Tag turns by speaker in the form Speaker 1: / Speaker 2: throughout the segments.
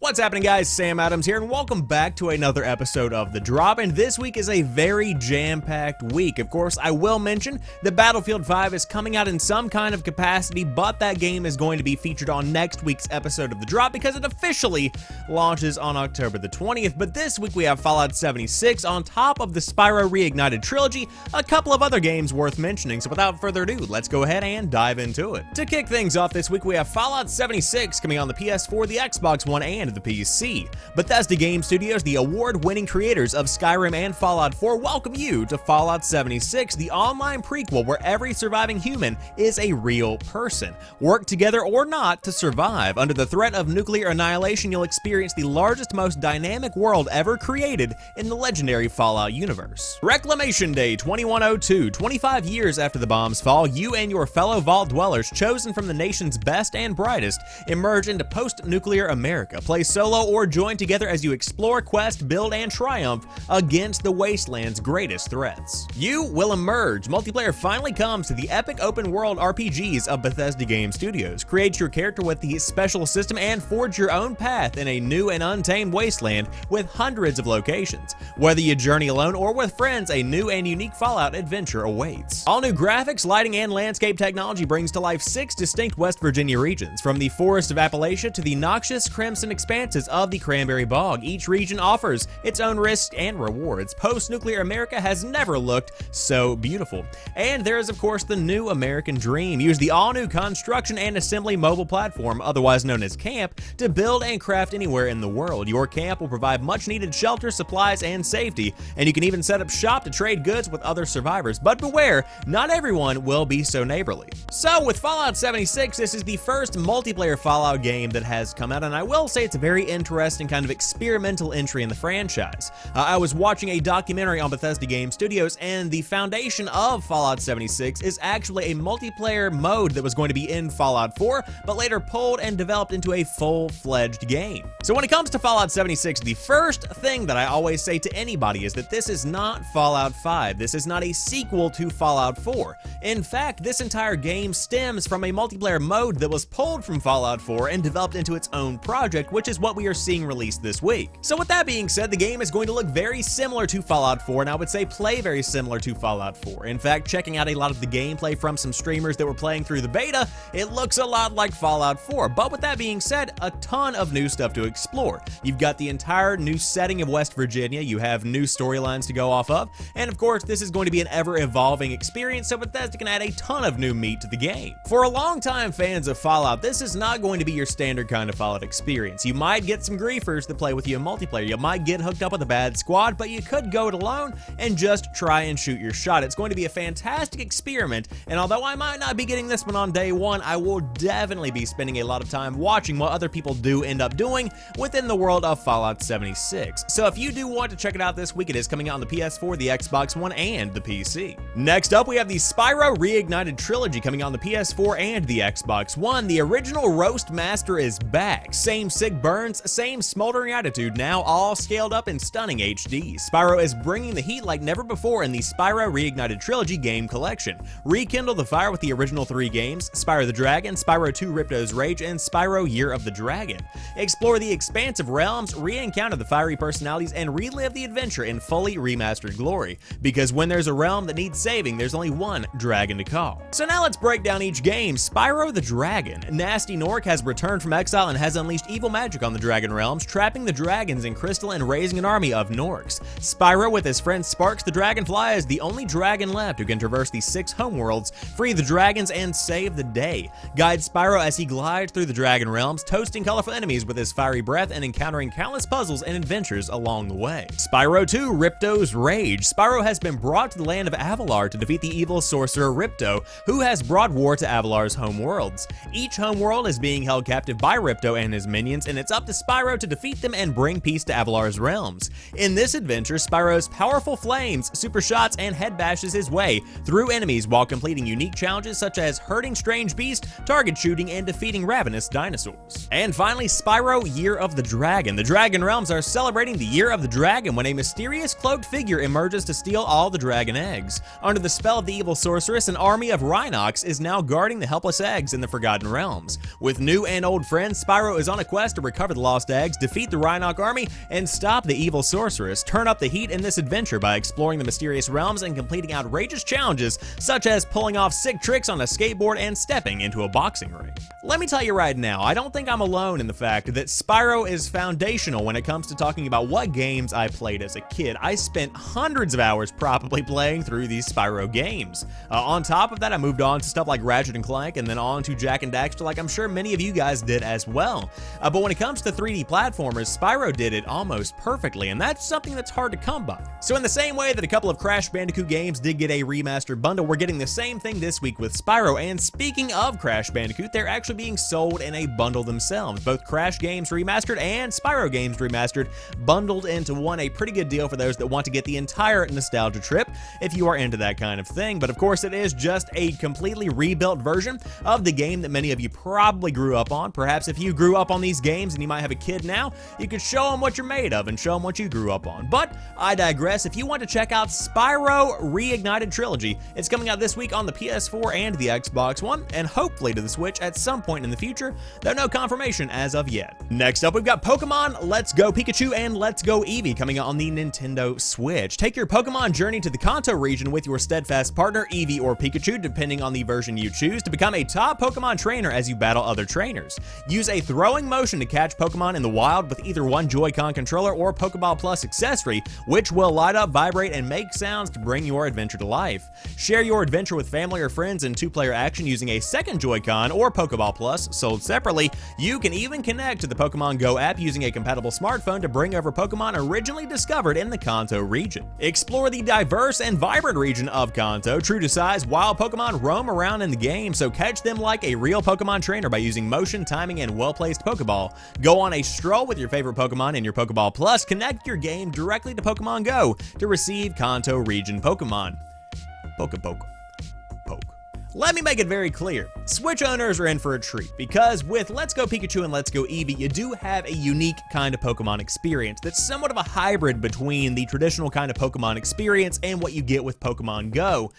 Speaker 1: What's happening, guys? Sam Adams here, and welcome back to another episode of The Drop. And this week is a very jam-packed week. Of course, I will mention that Battlefield 5 is coming out in some kind of capacity, but that game is going to be featured on next week's episode of The Drop because it officially launches on October the 20th. But this week we have Fallout 76 on top of the Spyro Reignited Trilogy, a couple of other games worth mentioning. So without further ado, let's go ahead and dive into it. To kick things off this week, we have Fallout 76 coming on the PS4, the Xbox One, and the PC. Bethesda Game Studios, the award-winning creators of Skyrim and Fallout 4, welcome you to Fallout 76, the online prequel where every surviving human is a real person. Work together or not to survive. Under the threat of nuclear annihilation, you'll experience the largest, most dynamic world ever created in the legendary Fallout universe. Reclamation Day 2102, 25 years after the bomb's fall, you and your fellow Vault dwellers, chosen from the nation's best and brightest, emerge into post-nuclear America. Play solo or join together as you explore, quest, build, and triumph against the wasteland's greatest threats. You will emerge. Multiplayer finally comes to the epic open world RPGs of Bethesda Game Studios. Create your character with the special system and forge your own path in a new and untamed wasteland with hundreds of locations. Whether you journey alone or with friends, a new and unique Fallout adventure awaits. All new graphics, lighting, and landscape technology brings to life 6 distinct West Virginia regions, from the forest of Appalachia to the noxious crimson expanses of the Cranberry Bog. Each region offers its own risks and rewards. Post-nuclear America has never looked so beautiful. And there is, of course, the new American dream. Use the all-new construction and assembly mobile platform, otherwise known as camp, to build and craft anywhere in the world. Your camp will provide much-needed shelter, supplies, and safety, and you can even set up shop to trade goods with other survivors. But beware, not everyone will be so neighborly. So with Fallout 76, this is the first multiplayer Fallout game that has come out, and I will say it's a very interesting kind of experimental entry in the franchise. I was watching a documentary on Bethesda Game Studios, and the foundation of Fallout 76 is actually a multiplayer mode that was going to be in Fallout 4, but later pulled and developed into a full-fledged game. So when it comes to Fallout 76, the first thing that I always say to anybody is that this is not Fallout 5. This is not a sequel to Fallout 4. In fact, this entire game stems from a multiplayer mode that was pulled from Fallout 4 and developed into its own project, which is what we are seeing released this week. So with that being said, the game is going to look very similar to Fallout 4, and I would say play very similar to Fallout 4. In fact, checking out a lot of the gameplay from some streamers that were playing through the beta, it looks a lot like Fallout 4. But with that being said, a ton of new stuff to explore. You've got the entire new setting of West Virginia, you have new storylines to go off of, and of course, this is going to be an ever-evolving experience, so Bethesda can add a ton of new meat to the game. For a long-time fans of Fallout, this is not going to be your standard kind of Fallout experience. You might get some griefers that play with you in multiplayer. You might get hooked up with a bad squad, but you could go it alone and just try and shoot your shot. It's going to be a fantastic experiment, and although I might not be getting this one on day one, I will definitely be spending a lot of time watching what other people do end up doing within the world of Fallout 76. So if you do want to check it out this week, it is coming out on the PS4, the Xbox One, and the PC. Next up, we have the Spyro Reignited Trilogy coming on the PS4 and the Xbox One. The original Roast Master is back. Same sick burns, same smoldering attitude, now all scaled up in stunning HD. Spyro is bringing the heat like never before in the Spyro Reignited Trilogy game collection. Rekindle the fire with the original 3 games, Spyro the Dragon, Spyro 2 Ripto's Rage, and Spyro Year of the Dragon. Explore the expansive realms, re-encounter the fiery personalities, and relive the adventure in fully remastered glory. Because when there's a realm that needs saving, there's only one dragon to call. So now let's break down each game. Spyro the Dragon. Nasty Nork has returned from exile and has unleashed evil magic on the Dragon realms, trapping the dragons in crystal and raising an army of Norks. Spyro with his friend Sparks the Dragonfly is the only dragon left who can traverse the 6 homeworlds, free the dragons, and save the day. Guide Spyro as he glides through the Dragon realms, toasting colorful enemies with his fiery breath and encountering countless puzzles and adventures along the way. Spyro 2 Ripto's Rage. Spyro has been brought to the land of Avalar to defeat the evil sorcerer Ripto, who has brought war to Avalar's homeworlds. Each homeworld is being held captive by Ripto and his minions, and it's up to Spyro to defeat them and bring peace to Avalar's realms. In this adventure, Spyro's powerful flames, super shots, and head bashes his way through enemies while completing unique challenges such as hurting strange beasts, target shooting, and defeating ravenous dinosaurs. And finally, Spyro Year of the Dragon. The Dragon realms are celebrating the Year of the Dragon when a mysterious cloaked figure emerges to steal all the dragon eggs. Under the spell of the evil sorceress, an army of Rhinox is now guarding the helpless eggs in the Forgotten Realms. With new and old friends, Spyro is on a quest to recover recover the lost eggs, defeat the Rhinoc army, and stop the evil sorceress. Turn up the heat in this adventure by exploring the mysterious realms and completing outrageous challenges such as pulling off sick tricks on a skateboard and stepping into a boxing ring. Let me tell you right now, I don't think I'm alone in the fact that Spyro is foundational when it comes to talking about what games I played as a kid. I spent hundreds of hours probably playing through these Spyro games. On top of that, I moved on to stuff like Ratchet & Clank and then on to Jak and Daxter, like I'm sure many of you guys did as well. But when it comes to 3D platformers, Spyro did it almost perfectly, and that's something that's hard to come by. So in the same way that a couple of Crash Bandicoot games did get a remastered bundle, we're getting the same thing this week with Spyro. And speaking of Crash Bandicoot, they're actually being sold in a bundle themselves. Both Crash games remastered and Spyro games remastered bundled into one, a pretty good deal for those that want to get the entire nostalgia trip if you are into that kind of thing. But of course, it is just a completely rebuilt version of the game that many of you probably grew up on. Perhaps if you grew up on these games and you might have a kid now, you could show them what you're made of and show them what you grew up on. But I digress. If you want to check out Spyro Reignited Trilogy, it's coming out this week on the PS4 and the Xbox One, and hopefully to the Switch at some point in the future, though no confirmation as of yet. Next up, we've got Pokemon Let's Go Pikachu and Let's Go Eevee coming out on the Nintendo Switch. Take your Pokemon journey to the Kanto region with your steadfast partner, Eevee or Pikachu, depending on the version you choose, to become a top Pokemon trainer as you battle other trainers. Use a throwing motion to catch Pokemon in the wild with either one Joy-Con controller or Pokeball Plus accessory, which will light up, vibrate, and make sounds to bring your adventure to life. Share your adventure with family or friends in two-player action using a second Joy-Con or Pokeball Plus sold separately. You can even connect to the Pokemon Go app using a compatible smartphone to bring over Pokemon originally discovered in the Kanto region. Explore the diverse and vibrant region of Kanto. True to size, wild Pokemon roam around in the game, so catch them like a real Pokemon trainer by using motion, timing, and well-placed Pokeball. Go on a stroll with your favorite Pokemon in your Pokeball Plus. Connect your game directly to Pokemon Go to receive Kanto region Pokemon. Poke. Let me make it very clear, Switch owners are in for a treat, because with Let's Go Pikachu and Let's Go Eevee, you do have a unique kind of Pokemon experience that's somewhat of a hybrid between the traditional kind of Pokemon experience and what you get with Pokemon Go.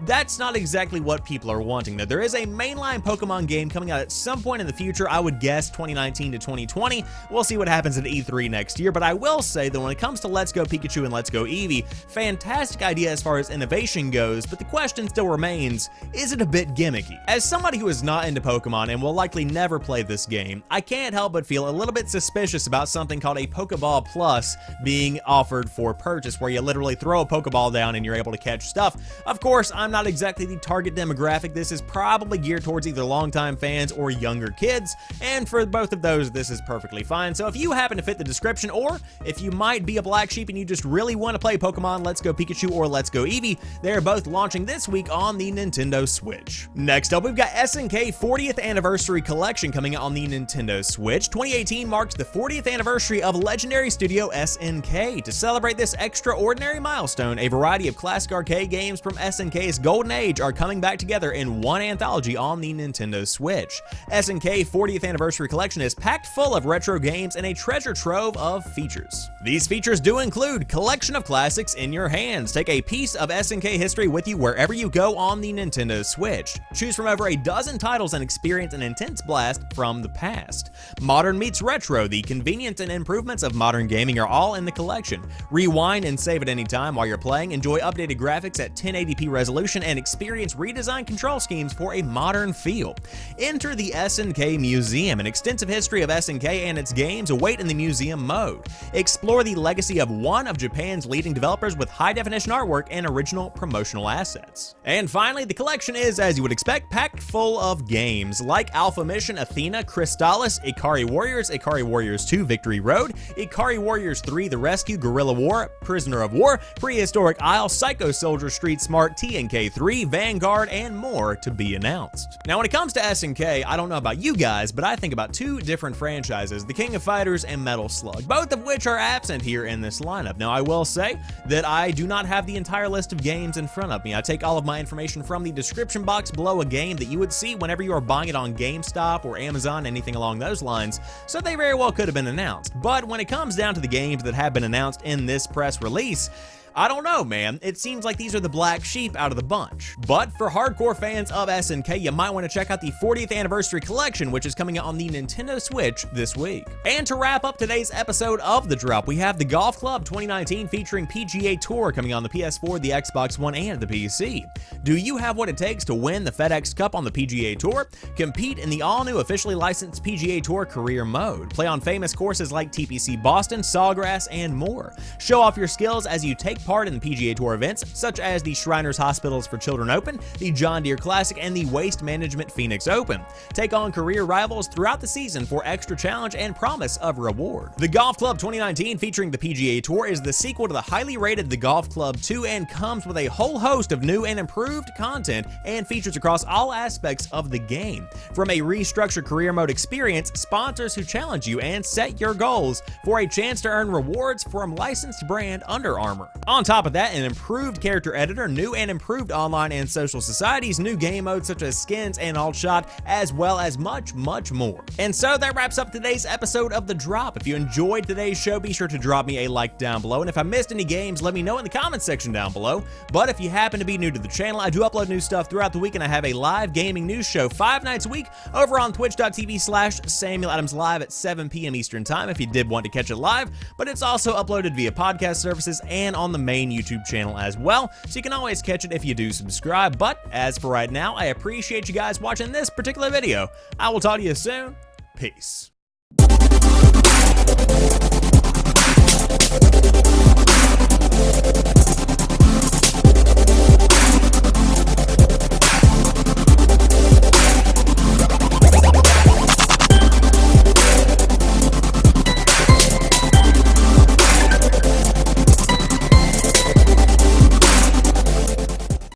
Speaker 1: That's not exactly what people are wanting, though. There is a mainline Pokemon game coming out at some point in the future, I would guess 2019 to 2020. We'll see what happens at E3 next year, but I will say that when it comes to Let's Go Pikachu and Let's Go Eevee, fantastic idea as far as innovation goes, but the question still remains, is it a bit gimmicky? As somebody who is not into Pokemon and will likely never play this game, I can't help but feel a little bit suspicious about something called a Pokeball Plus being offered for purchase, where you literally throw a Pokeball down and you're able to catch stuff. Of course, I'm not exactly the target demographic. This is probably geared towards either longtime fans or younger kids, and for both of those, this is perfectly fine. So if you happen to fit the description, or if you might be a black sheep and you just really want to play Pokemon Let's Go Pikachu or Let's Go Eevee, they're both launching this week on the Nintendo Switch. Next up, we've got SNK 40th Anniversary Collection coming out on the Nintendo Switch. 2018 marks the 40th anniversary of legendary studio SNK. To celebrate this extraordinary milestone, a variety of classic arcade games from SNK's golden age are coming back together in one anthology on the Nintendo Switch. SNK 40th Anniversary Collection is packed full of retro games and a treasure trove of features. These features do include collection of classics in your hands. Take a piece of SNK history with you wherever you go on the Nintendo Switch. Choose from over a dozen titles and experience an intense blast from the past. Modern meets retro. The convenience and improvements of modern gaming are all in the collection. Rewind and save at any time while you're playing. Enjoy updated graphics at 1080p resolution and experience redesigned control schemes for a modern feel. Enter the SNK Museum. An extensive history of SNK and its games await in the museum mode. Explore the legacy of one of Japan's leading developers with high-definition artwork and original promotional assets. And finally, the collection is, as you would expect, packed full of games like Alpha Mission, Athena, Crystallis, Ikari Warriors 2, Victory Road, Ikari Warriors 3, The Rescue, Guerrilla War, Prisoner of War, Prehistoric Isle, Psycho Soldier, Street Smart, TNK 3, Vanguard, and more to be announced. Now, when it comes to SNK, I don't know about you guys, but I think about two different franchises, the King of Fighters and Metal Slug, both of which are absent here in this lineup. Now, I will say that I do not have the entire list of games in front of me. I take all of my information from the description box below a game that you would see whenever you are buying it on GameStop or Amazon, anything along those lines, so they very well could have been announced. But when it comes down to the games that have been announced in this press release, I don't know, man. It seems like these are the black sheep out of the bunch. But for hardcore fans of SNK, you might want to check out the 40th Anniversary Collection, which is coming out on the Nintendo Switch this week. And to wrap up today's episode of The Drop, we have the Golf Club 2019 featuring PGA Tour coming on the PS4, the Xbox One, and the PC. Do you have what it takes to win the FedEx Cup on the PGA Tour? Compete in the all-new officially licensed PGA Tour Career Mode. Play on famous courses like TPC Boston, Sawgrass, and more. Show off your skills as you take part in the PGA Tour events, such as the Shriners Hospitals for Children Open, the John Deere Classic, and the Waste Management Phoenix Open. Take on career rivals throughout the season for extra challenge and promise of reward. The Golf Club 2019 featuring the PGA Tour is the sequel to the highly rated The Golf Club 2 and comes with a whole host of new and improved content and features across all aspects of the game. From a restructured career mode experience, sponsors who challenge you and set your goals for a chance to earn rewards from licensed brand Under Armour. On top of that, an improved character editor, new and improved online and social societies, new game modes such as skins and alt shot, as well as much more. And so that wraps up today's episode of The Drop. If you enjoyed today's show, be sure to drop me a like down below, and if I missed any games, let me know in the comments section down below. But if you happen to be new to the channel, I do upload new stuff throughout the week, and I have a live gaming news show 5 nights a week over on twitch.tv/SamuelAdamsLive at 7 p.m. Eastern Time if you did want to catch it live, but it's also uploaded via podcast services and on the main YouTube channel as well, so you can always catch it if you do subscribe. But as for right now, I appreciate you guys watching this particular video. I will talk to you soon. Peace.